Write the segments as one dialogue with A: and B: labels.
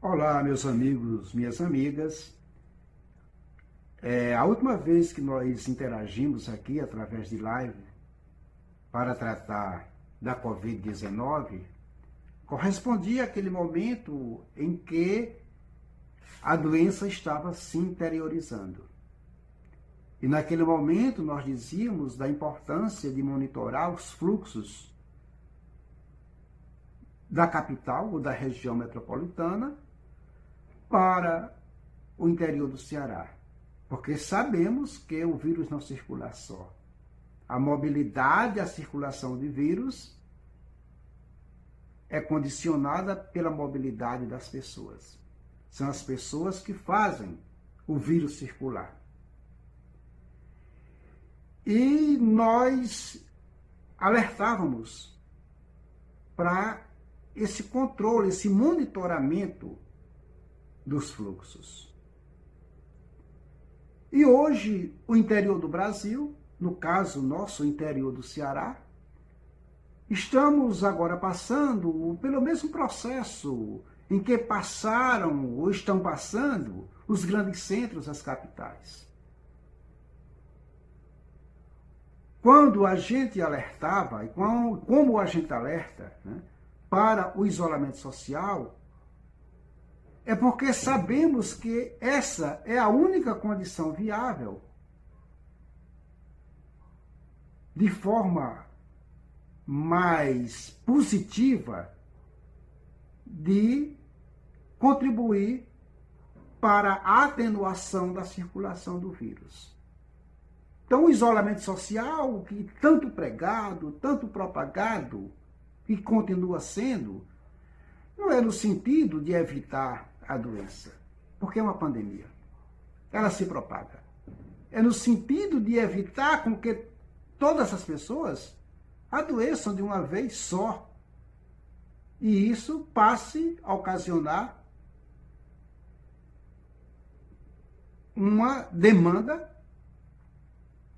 A: Olá, meus amigos, minhas amigas. A última vez que nós interagimos aqui através de live para tratar da Covid-19, correspondia àquele momento em que a doença estava se interiorizando. E naquele momento nós dizíamos da importância de monitorar os fluxos da capital ou da região metropolitana para o interior do Ceará. Porque sabemos que o vírus não circula só. A mobilidade, a circulação de vírus é condicionada pela mobilidade das pessoas. São as pessoas que fazem o vírus circular. E nós alertávamos para esse controle, esse monitoramento dos fluxos. E hoje, o interior do Brasil, no caso nosso interior do Ceará, estamos agora passando pelo mesmo processo em que passaram ou estão passando os grandes centros, as capitais. Quando a gente alertava, e como a gente alerta, para o isolamento social, é porque sabemos que essa é a única condição viável de forma mais positiva de contribuir para a atenuação da circulação do vírus. Então, o isolamento social, que tanto pregado, tanto propagado, e continua sendo, não é no sentido de evitar a doença, porque é uma pandemia. Ela se propaga. É no sentido de evitar com que todas as pessoas adoeçam de uma vez só. E isso passe a ocasionar uma demanda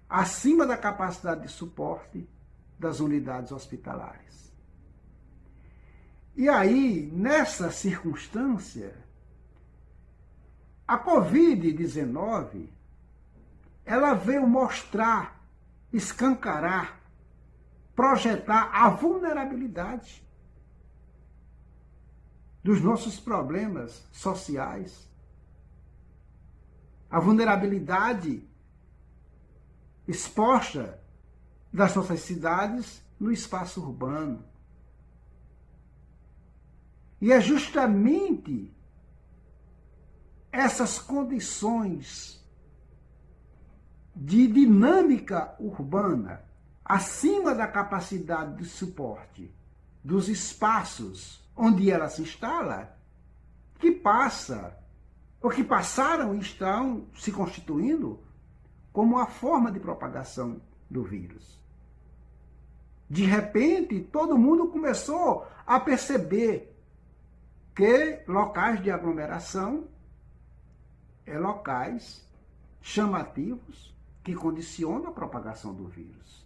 A: acima da capacidade de suporte das unidades hospitalares. E aí, nessa circunstância, a Covid-19, ela veio mostrar, escancarar, projetar a vulnerabilidade dos nossos problemas sociais, a vulnerabilidade exposta das nossas cidades no espaço urbano. E é justamente essas condições de dinâmica urbana, acima da capacidade de suporte dos espaços onde ela se instala, que passa, ou que passaram e estão se constituindo como a forma de propagação do vírus. De repente, todo mundo começou a perceber que locais de aglomeração locais chamativos que condicionam a propagação do vírus.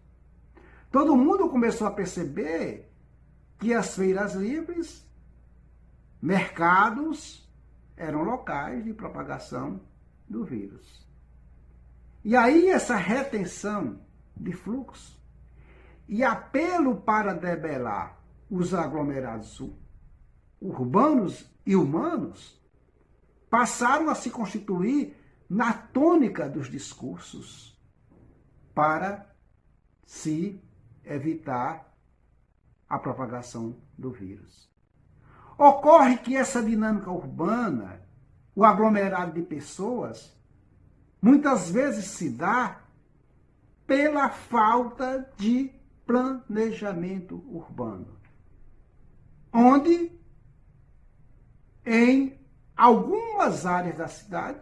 A: Todo mundo começou a perceber que as feiras livres, mercados, eram locais de propagação do vírus. E aí essa retenção de fluxo e apelo para debelar os aglomerados urbanos e humanos passaram a se constituir na tônica dos discursos para se evitar a propagação do vírus. Ocorre que essa dinâmica urbana, o aglomerado de pessoas, muitas vezes se dá pela falta de planejamento urbano, onde em algumas áreas da cidade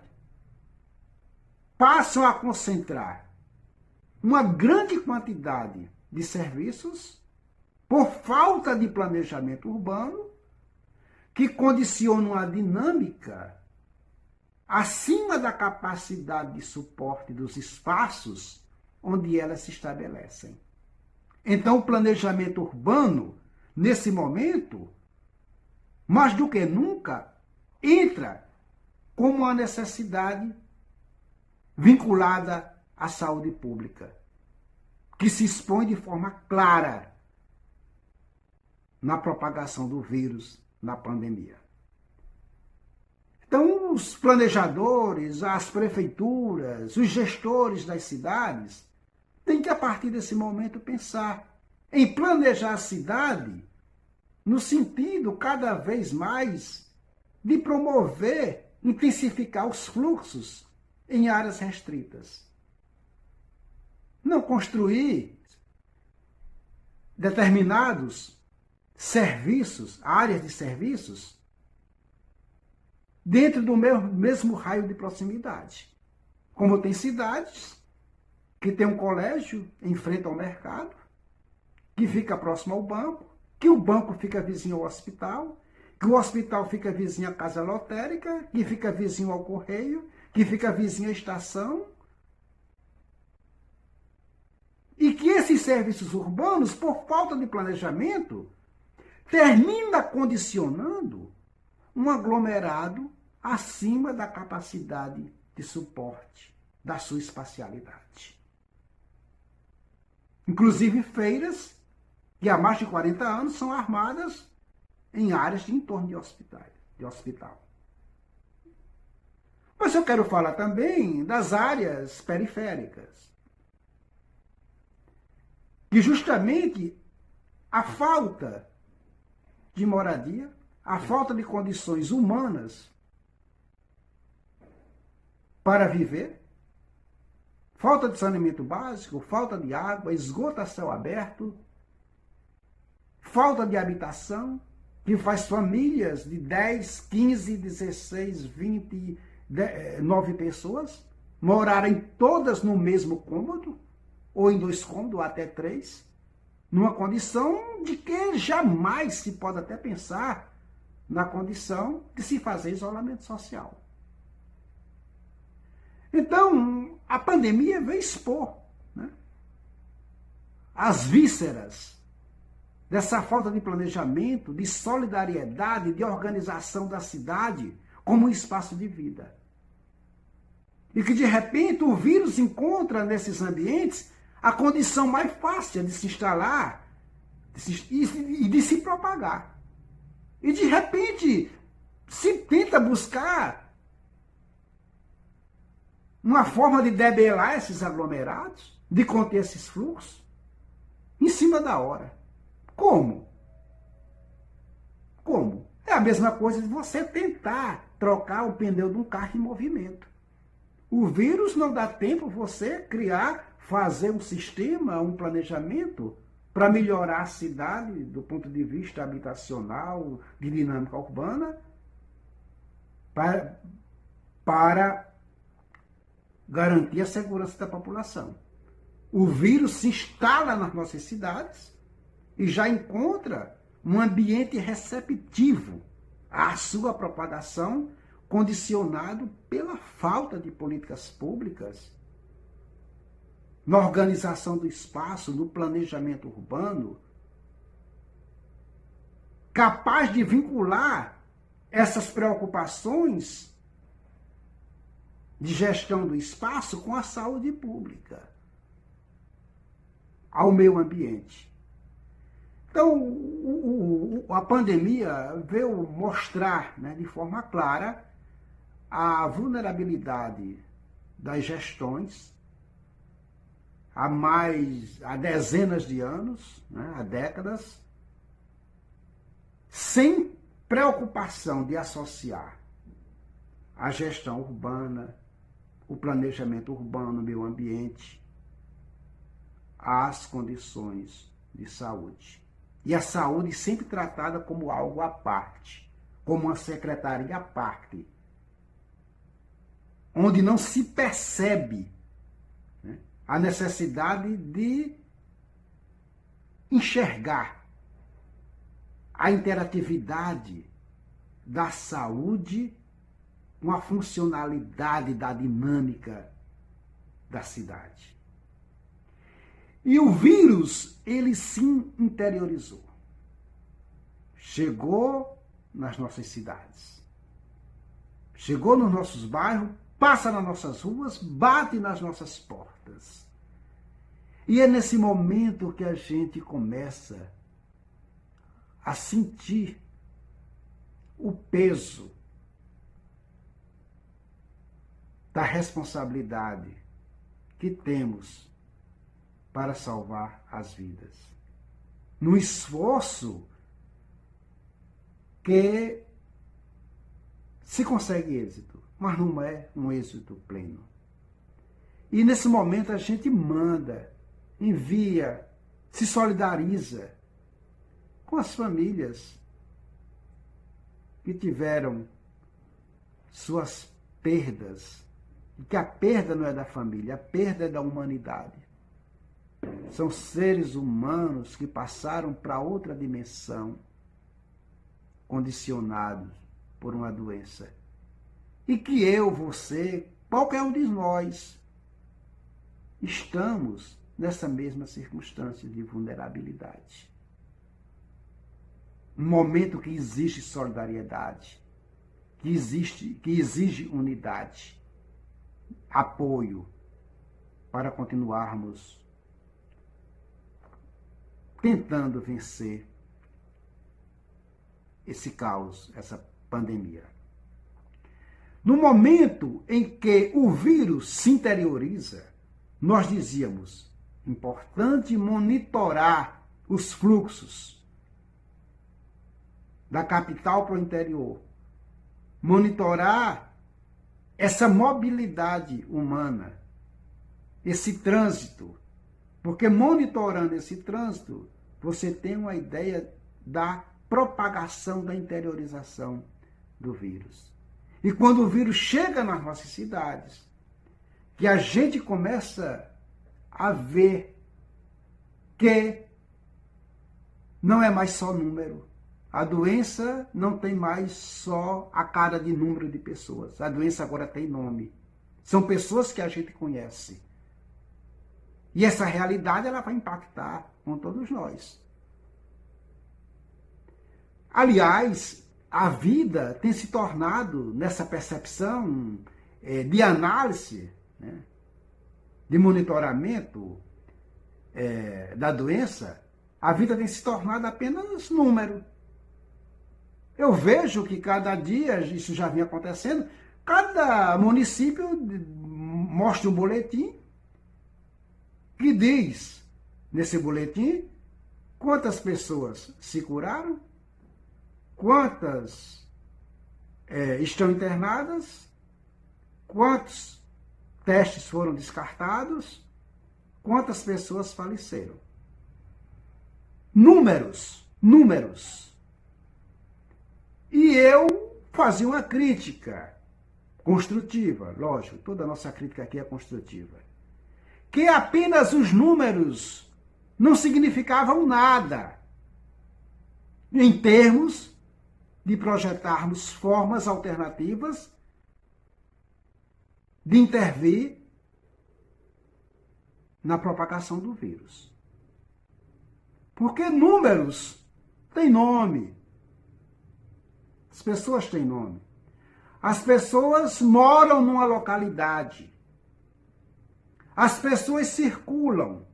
A: passam a concentrar uma grande quantidade de serviços por falta de planejamento urbano que condicionam a dinâmica acima da capacidade de suporte dos espaços onde elas se estabelecem. Então, o planejamento urbano, nesse momento, mais do que nunca, entra como uma necessidade vinculada à saúde pública, que se expõe de forma clara na propagação do vírus, na pandemia. Então, os planejadores, as prefeituras, os gestores das cidades têm que, a partir desse momento, pensar em planejar a cidade no sentido, cada vez mais, de promover, intensificar os fluxos em áreas restritas. Não construir determinados serviços, áreas de serviços, dentro do mesmo raio de proximidade. Como tem cidades que tem um colégio em frente ao mercado, que fica próximo ao banco, que o banco fica vizinho ao hospital, que o hospital fica vizinho à casa lotérica, que fica vizinho ao correio, que fica vizinho à estação. E que esses serviços urbanos, por falta de planejamento, termina condicionando um aglomerado acima da capacidade de suporte da sua espacialidade. Inclusive feiras que há mais de 40 anos são armadas em áreas de entorno de hospital. Mas eu quero falar também das áreas periféricas, que justamente a falta de moradia, a falta de condições humanas para viver, falta de saneamento básico, falta de água, esgoto a céu aberto, falta de habitação, que faz famílias de 10, 15, 16, 20, 9 pessoas morarem todas no mesmo cômodo, ou em 2 cômodos, ou até 3, numa condição de que jamais se pode até pensar na condição de se fazer isolamento social. Então, a pandemia veio expor, né, as vísceras dessa falta de planejamento, de solidariedade, de organização da cidade como um espaço de vida. E que, de repente, o vírus encontra nesses ambientes a condição mais fácil de se instalar e de se propagar. E, de repente, se tenta buscar uma forma de debelar esses aglomerados, de conter esses fluxos, em cima da hora. Como? Como? É a mesma coisa de você tentar trocar o pneu de um carro em movimento. O vírus não dá tempo você criar, fazer um sistema, um planejamento para melhorar a cidade do ponto de vista habitacional, de dinâmica urbana, para garantir a segurança da população. O vírus se instala nas nossas cidades e já encontra um ambiente receptivo à sua propagação, condicionado pela falta de políticas públicas na organização do espaço, no planejamento urbano, capaz de vincular essas preocupações de gestão do espaço com a saúde pública, ao meio ambiente. Então, a pandemia veio mostrar, né, de forma clara a vulnerabilidade das gestões há dezenas de anos, né, há décadas, sem preocupação de associar a gestão urbana, o planejamento urbano, o meio ambiente, às condições de saúde. E a saúde sempre tratada como algo à parte, como uma secretaria à parte, onde não se percebe, né, a necessidade de enxergar a interatividade da saúde com a funcionalidade da dinâmica da cidade. E o vírus, ele se interiorizou. Chegou nas nossas cidades. chegou nos nossos bairros, passa nas nossas ruas, bate nas nossas portas. E é nesse momento que a gente começa a sentir o peso da responsabilidade que temos para salvar as vidas. No esforço que se consegue êxito, mas não é um êxito pleno. E nesse momento a gente manda, envia, se solidariza com as famílias que tiveram suas perdas, e que a perda não é da família, a perda é da humanidade. São seres humanos que passaram para outra dimensão, condicionados por uma doença. E que eu, você, qualquer um de nós, estamos nessa mesma circunstância de vulnerabilidade. Um momento que existe solidariedade, que exige unidade, apoio para continuarmos tentando vencer esse caos, essa pandemia. No momento em que o vírus se interioriza, nós dizíamos, importante monitorar os fluxos da capital para o interior, monitorar essa mobilidade humana, esse trânsito, porque monitorando esse trânsito, você tem uma ideia da propagação, da interiorização do vírus. E quando o vírus chega nas nossas cidades, que a gente começa a ver que não é mais só número. A doença não tem mais só a cara de número de pessoas. A doença agora tem nome. São pessoas que a gente conhece. E essa realidade ela vai impactar com todos nós. Aliás, a vida tem se tornado, nessa percepção de análise, né, de monitoramento da doença, a vida tem se tornado apenas número. Eu vejo que cada dia, isso já vinha acontecendo, cada município mostra um boletim que diz, nesse boletim, quantas pessoas se curaram, quantas estão internadas, quantos testes foram descartados, quantas pessoas faleceram. Números, números. E eu fazia uma crítica construtiva, lógico, toda a nossa crítica aqui é construtiva, que apenas os números não significavam nada em termos de projetarmos formas alternativas de intervir na propagação do vírus. Porque números têm nome. As pessoas têm nome. As pessoas moram numa localidade. As pessoas circulam,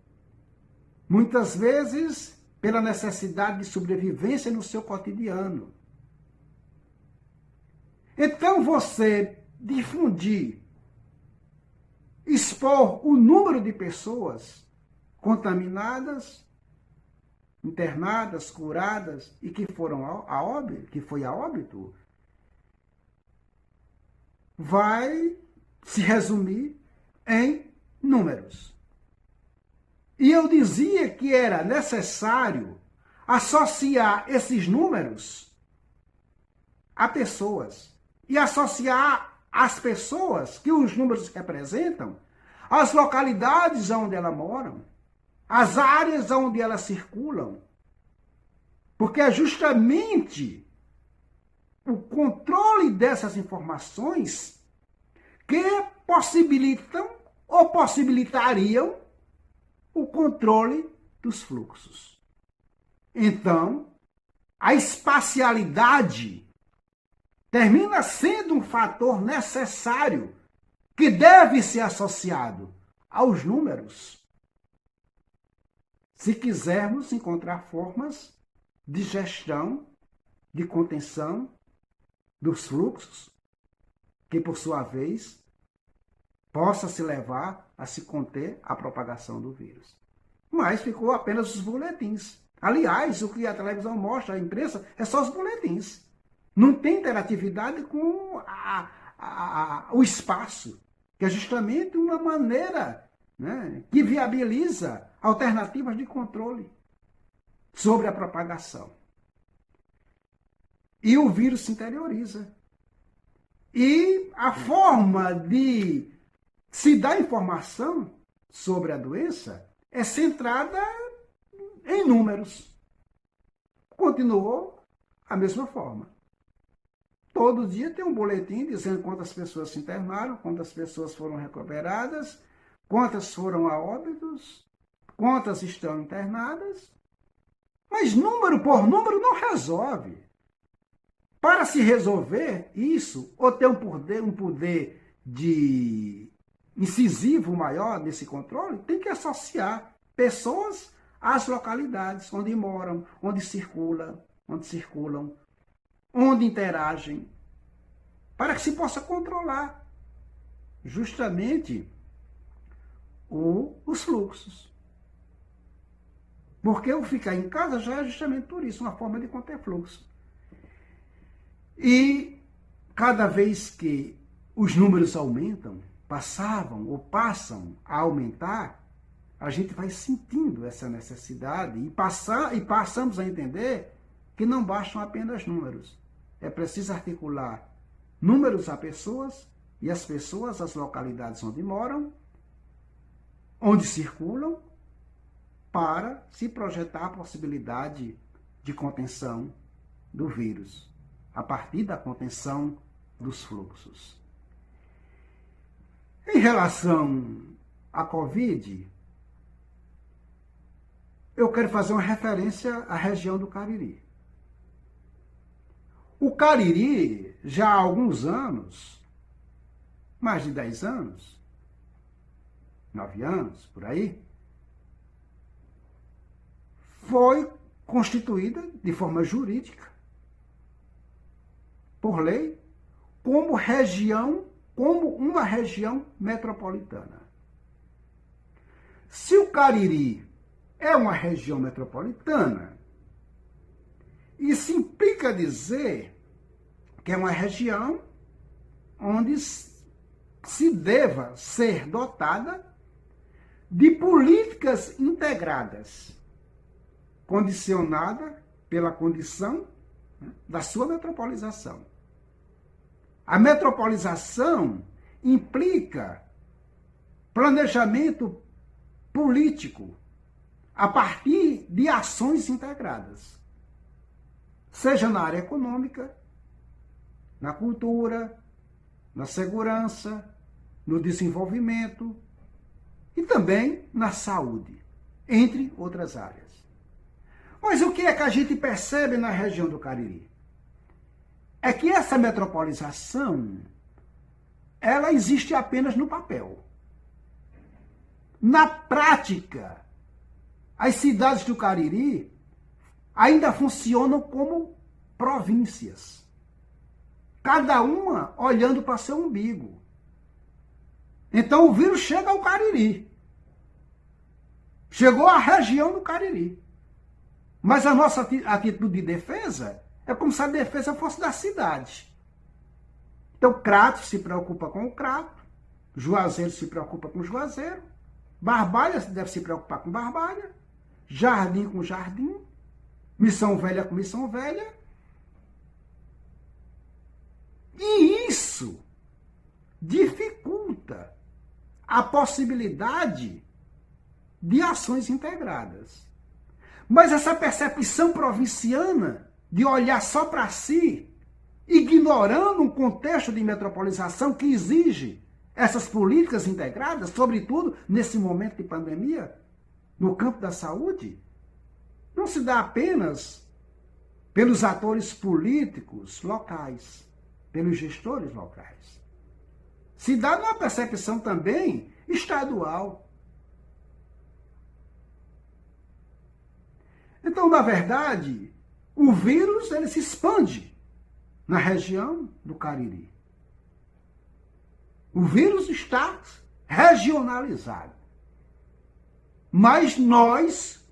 A: muitas vezes pela necessidade de sobrevivência no seu cotidiano. Então você difundir, expor o número de pessoas contaminadas, internadas, curadas e que foram a óbito, vai se resumir em números. E eu dizia que era necessário associar esses números a pessoas e associar as pessoas que os números representam às localidades onde elas moram, às áreas onde elas circulam. Porque é justamente o controle dessas informações que possibilitam ou possibilitariam o controle dos fluxos. Então, a espacialidade termina sendo um fator necessário que deve ser associado aos números, se quisermos encontrar formas de gestão, de contenção dos fluxos, que por sua vez possa se levar a se conter a propagação do vírus. Mas ficou apenas os boletins. Aliás, o que a televisão mostra, a imprensa, é só os boletins. Não tem interatividade com o espaço, que é justamente uma maneira, né, que viabiliza alternativas de controle sobre a propagação. E o vírus se interioriza. E a forma de se dar informação sobre a doença é centrada em números. Continuou a mesma forma. Todo dia tem um boletim dizendo quantas pessoas se internaram, quantas pessoas foram recuperadas, quantas foram a óbitos, quantas estão internadas. Mas número por número não resolve. Para se resolver isso, ou ter um poder de incisivo maior nesse controle, tem que associar pessoas às localidades onde moram, onde circulam, onde interagem, para que se possa controlar justamente os fluxos. Porque o ficar em casa já é justamente por isso, uma forma de conter fluxo. E cada vez que os números aumentam, passavam ou passam a aumentar, a gente vai sentindo essa necessidade e passamos a entender que não bastam apenas números. É preciso articular números a pessoas e as pessoas às localidades onde moram, onde circulam, para se projetar a possibilidade de contenção do vírus, a partir da contenção dos fluxos. Em relação à Covid, eu quero fazer uma referência à região do Cariri. O Cariri, já há alguns anos, mais de 10 anos, 9 anos, por aí, foi constituída de forma jurídica, por lei, como uma região metropolitana. Se o Cariri é uma região metropolitana, isso implica dizer que é uma região onde se deva ser dotada de políticas integradas, condicionada pela condição, né, da sua metropolização. A metropolização implica planejamento político a partir de ações integradas, seja na área econômica, na cultura, na segurança, no desenvolvimento e também na saúde, entre outras áreas. Mas o que é que a gente percebe na região do Cariri? É que essa metropolização, ela existe apenas no papel. Na prática, as cidades do Cariri ainda funcionam como províncias, cada uma olhando para seu umbigo. Então o vírus chega ao Cariri, chegou à região do Cariri. Mas a nossa atitude de defesa é como se a defesa fosse da cidade. Então Crato se preocupa com o Crato, Juazeiro se preocupa com Juazeiro, Barbalha deve se preocupar com Barbalha, Jardim com Jardim, Missão Velha com Missão Velha. E isso dificulta a possibilidade de ações integradas. Mas essa percepção provinciana de olhar só para si, ignorando um contexto de metropolização que exige essas políticas integradas, sobretudo nesse momento de pandemia, no campo da saúde, não se dá apenas pelos atores políticos locais, pelos gestores locais. Se dá numa percepção também estadual. Então, na verdade, o vírus ele se expande na região do Cariri. O vírus está regionalizado. Mas nós,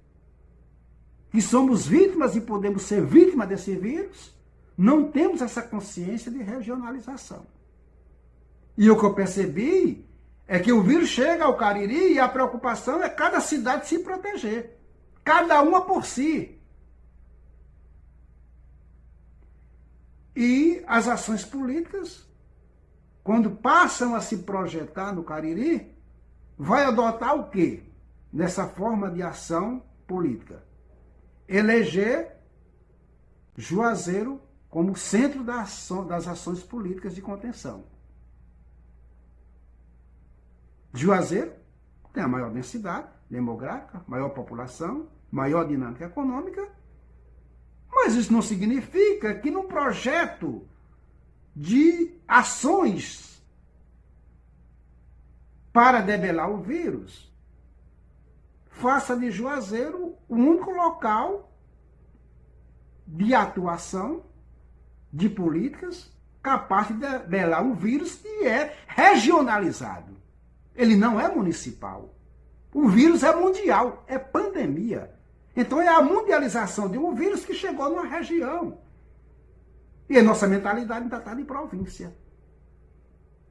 A: que somos vítimas e podemos ser vítimas desse vírus, não temos essa consciência de regionalização. E o que eu percebi é que o vírus chega ao Cariri e a preocupação é cada cidade se proteger. Cada uma por si. E as ações políticas, quando passam a se projetar no Cariri, vai adotar o quê? Nessa forma de ação política. Eleger Juazeiro como centro das ações políticas de contenção. Juazeiro tem a maior densidade demográfica, maior população, maior dinâmica econômica, mas isso não significa que no projeto de ações para debelar o vírus, faça de Juazeiro o único local de atuação de políticas capaz de debelar um vírus que é regionalizado. Ele não é municipal. O vírus é mundial, é pandemia. Então é a mundialização de um vírus que chegou numa região. E a nossa mentalidade ainda está de província.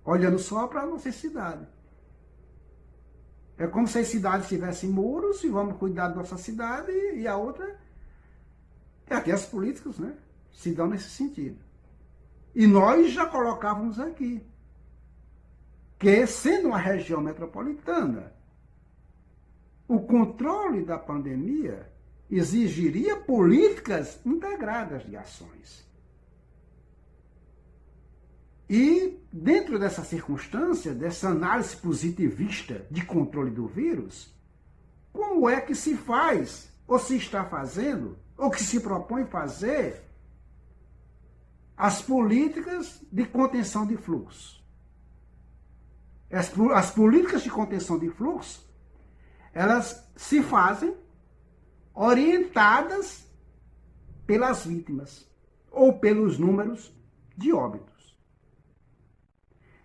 A: Olhando só para a nossa cidade. É como se as cidades tivessem muros e vamos cuidar da nossa cidade e a outra... Até as políticas, né? Se dão nesse sentido. E nós já colocávamos aqui que, sendo uma região metropolitana, o controle da pandemia exigiria políticas integradas de ações. E, dentro dessa circunstância, dessa análise positivista de controle do vírus, como é que se faz, ou se está fazendo, ou que se propõe fazer, as políticas de contenção de fluxo? As políticas de contenção de fluxo, elas se fazem orientadas pelas vítimas ou pelos números de óbitos.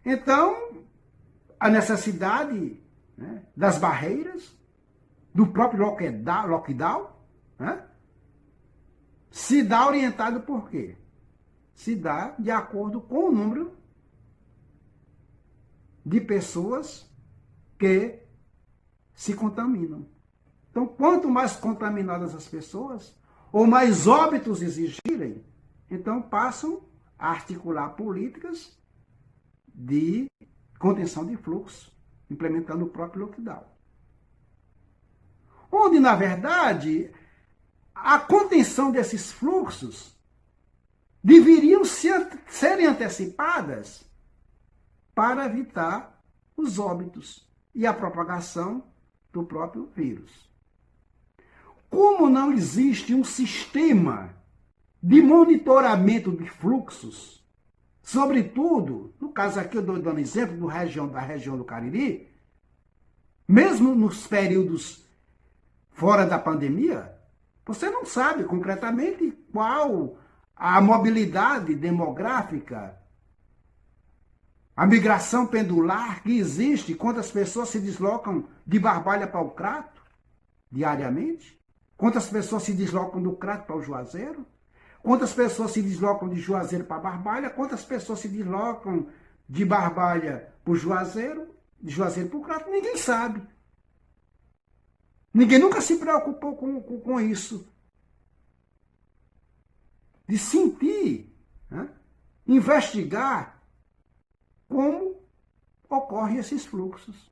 A: Então, a necessidade, né, das barreiras, do próprio lockdown, né, se dá orientado por quê? Se dá de acordo com o número de pessoas que se contaminam. Então, quanto mais contaminadas as pessoas, ou mais óbitos exigirem, então passam a articular políticas de contenção de fluxo, implementando o próprio lockdown. Onde, na verdade, a contenção desses fluxos deveriam serem antecipadas para evitar os óbitos e a propagação do próprio vírus. Como não existe um sistema de monitoramento de fluxos, sobretudo, no caso aqui eu estou dando exemplo da região do Cariri, mesmo nos períodos fora da pandemia, você não sabe concretamente qual a mobilidade demográfica, a migração pendular que existe, quantas pessoas se deslocam de Barbalha para o Crato diariamente, quantas pessoas se deslocam do Crato para o Juazeiro, quantas pessoas se deslocam de Juazeiro para Barbalha, quantas pessoas se deslocam de Barbalha para o Juazeiro, de Juazeiro para o Crato, ninguém sabe. Ninguém nunca se preocupou com isso. De sentir, né, investigar como ocorrem esses fluxos.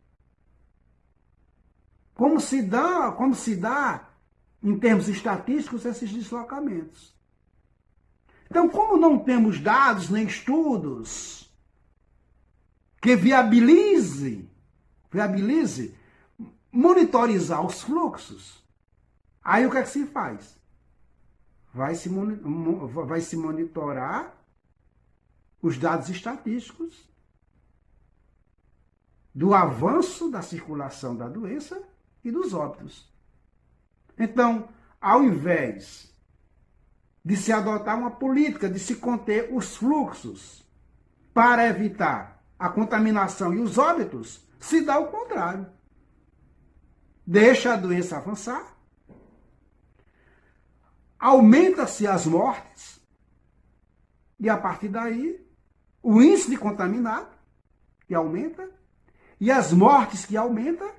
A: Como se dá, em termos estatísticos, esses deslocamentos. Então, como não temos dados nem estudos que viabilize monitorizar os fluxos, aí o que é que se faz? Vai se monitorar os dados estatísticos do avanço da circulação da doença e dos óbitos. Então, ao invés de se adotar uma política de se conter os fluxos para evitar a contaminação e os óbitos, se dá o contrário. Deixa a doença avançar, aumenta-se as mortes, e a partir daí, o índice de contaminado, que aumenta, e as mortes que aumentam,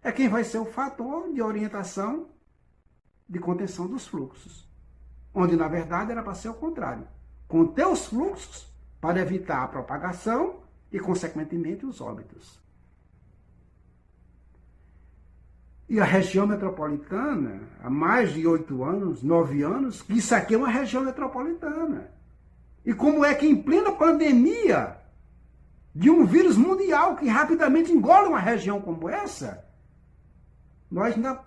A: é quem vai ser o fator de orientação de contenção dos fluxos. Onde, na verdade, era para ser o contrário. Conter os fluxos para evitar a propagação e, consequentemente, os óbitos. E a região metropolitana, há mais de 8 anos, 9 anos, que isso aqui é uma região metropolitana. E como é que em plena pandemia de um vírus mundial que rapidamente engole uma região como essa, nós ainda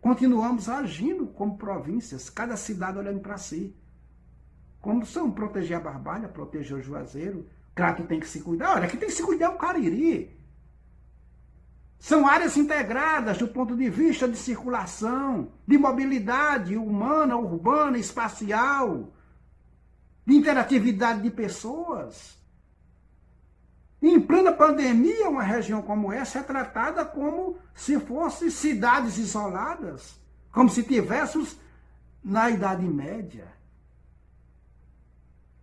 A: continuamos agindo como províncias, cada cidade olhando para si. Como são proteger a Barbalha, proteger o Juazeiro. Claro que tem que se cuidar. Olha, aqui tem que se cuidar o Cariri. São áreas integradas do ponto de vista de circulação, de mobilidade humana, urbana, espacial, de interatividade de pessoas. Em plena pandemia, uma região como essa é tratada como se fossem cidades isoladas, como se tivéssemos na Idade Média.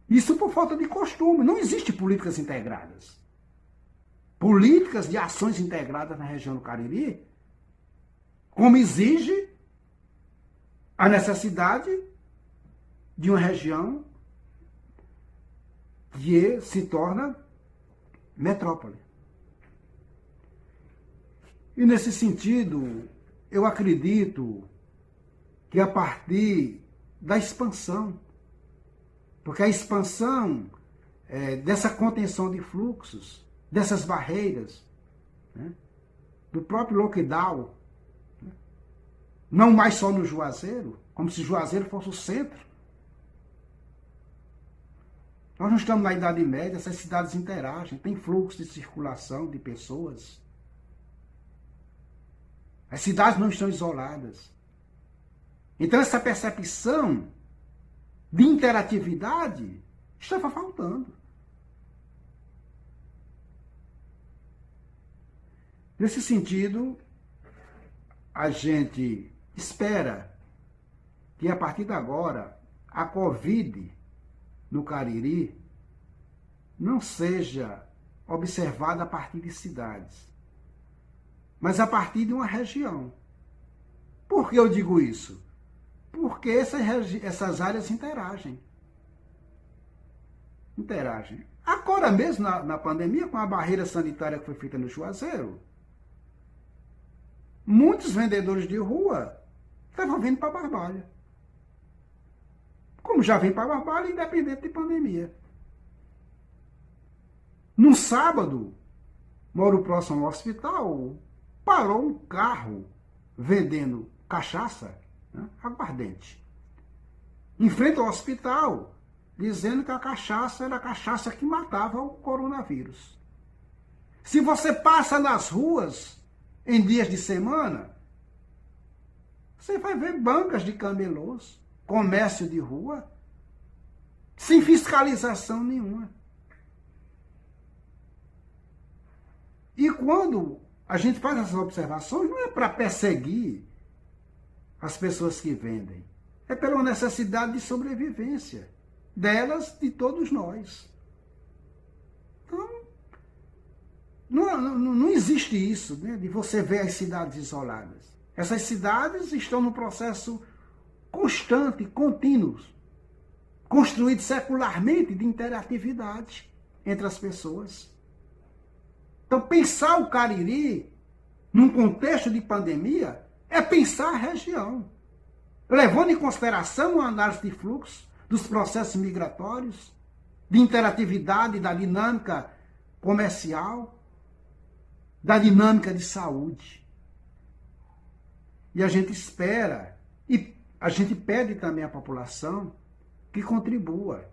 A: Isso por falta de costume. Não existe políticas integradas. Políticas de ações integradas na região do Cariri, como exige a necessidade de uma região que se torna metrópole. E nesse sentido, eu acredito que a partir da expansão, porque a expansão dessa contenção de fluxos, dessas barreiras, né, do próprio lockdown, né, não mais só no Juazeiro, como se Juazeiro fosse o centro. Nós não estamos na Idade Média, essas cidades interagem, tem fluxo de circulação de pessoas. As cidades não estão isoladas. Então essa percepção de interatividade estava faltando. Nesse sentido, a gente espera que a partir de agora a Covid no Cariri não seja observada a partir de cidades, mas a partir de uma região. Por que eu digo isso? Porque essas áreas interagem. Agora mesmo, na pandemia, com a barreira sanitária que foi feita no Juazeiro, muitos vendedores de rua estavam vindo para Barbalha. Como já vem para Barbalha, independente de pandemia. Num sábado, moro próximo ao hospital, parou um carro vendendo cachaça, né, aguardente, em frente ao hospital, dizendo que a cachaça era a cachaça que matava o coronavírus. Se você passa nas ruas em dias de semana, você vai ver bancas de camelôs, comércio de rua, sem fiscalização nenhuma. E quando a gente faz essas observações, não é para perseguir as pessoas que vendem, é pela necessidade de sobrevivência delas, de todos nós. Então, não existe isso, né, de você ver as cidades isoladas. Essas cidades estão num processo constante, contínuo, construído secularmente de interatividade entre as pessoas. Então, pensar o Cariri num contexto de pandemia é pensar a região, levando em consideração a análise de fluxo dos processos migratórios, de interatividade da dinâmica comercial, da dinâmica de saúde. E a gente espera, e a gente pede também à população que contribua